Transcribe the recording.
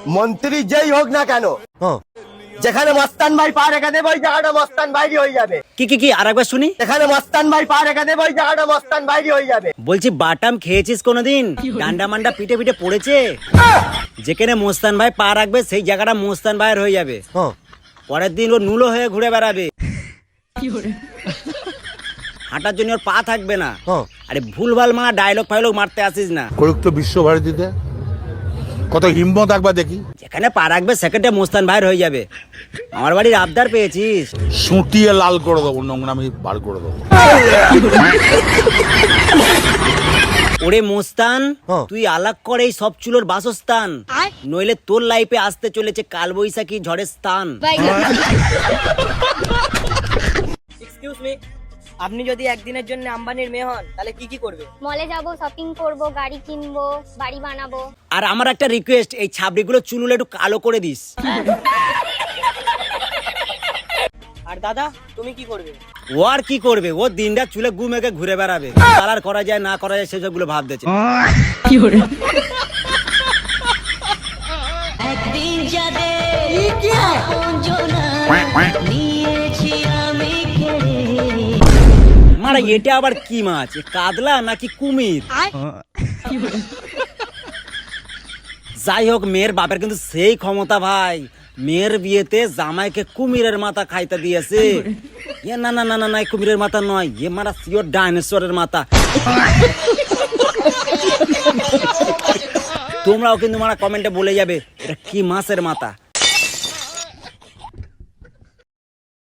মন্ত্রী যেই হোক না কেন, যেখানে মস্তান ভাই পা রেখে দেবে ওই জায়গাটা মস্তান বাইরে হয়ে যাবে। কি আরেকবার শুনি। যেখানে মস্তান ভাই পা রেখে দেবে ওই জায়গাটা মস্তান বাইরে হয়ে যাবে। বলছি বাটাম খেয়েছিস কোনোদিন? ডান্ডা মান্ডা পিঠে পিঠে পড়েছে? যেখানে মোস্তান ভাই পা রাখবে সেই জায়গাটা মোস্তান ভাইয়ের হয়ে যাবে। পরের দিন ও নুলো হয়ে ঘুরে বেড়াবে, হাঁটার জন্য ওর পা থাকবে না। আরে ভুলভাল মা ডায়লগ ফাইলগ মারতে আসিস না। করুক তো বিশ্বভারতীতে, কত হিম্মত একবার দেখি। যেখানে পা রাখবে সেকেন্ডে মোস্তান ভাইয়ের হয়ে যাবে। আমার বাড়ির আবদার পেয়েছিস, সুটিয়ে লাল করে দেবো, নোংরামি বার করে দেবো। ওরে মোস্তান, তুই আলাগ করে এই সব চুলোর বাসস্থান, নইলে তোর লাইফে আসতে চলেছে কালবৈশাখী ঝড়ের স্থান। এক্সকিউজ মি, আপনি যদি একদিনের জন্য আম্বানির মেয়ে হন তাহলে কি কি করবে? মলে যাব, শপিং করব, গাড়ি কিনবো, বাড়ি বানাবো। আর আমার একটা রিকোয়েস্ট, এই ছাবড়িগুলো চুলগুলো একটু কালো করে দিস। আর দাদা তুমি কি করবে? ও আর কি করবে, ও দিনরাত চুলে গু মেখে ঘুরে বেড়াবে। কালার করা যায় না করা যায় সেসব গুলো ভাবতেছে। মারা এটা আবার কি মাছ, কাতলা নাকি কুমির? যাই হোক, মেয়ের বাপের কিন্তু সেই ক্ষমতা ভাই, মেয়ের বিয়েতে জামাইকে কুমিরের মাথা খাইতে দিয়েছে। না না না না না, কুমিরের মাথা নয়, এ মারা সিওর ডাইনোসরের মাথা। তোমরাও কিন্তু মারা কমেন্টে বলে যাবে এটা কি মাছের মাথা।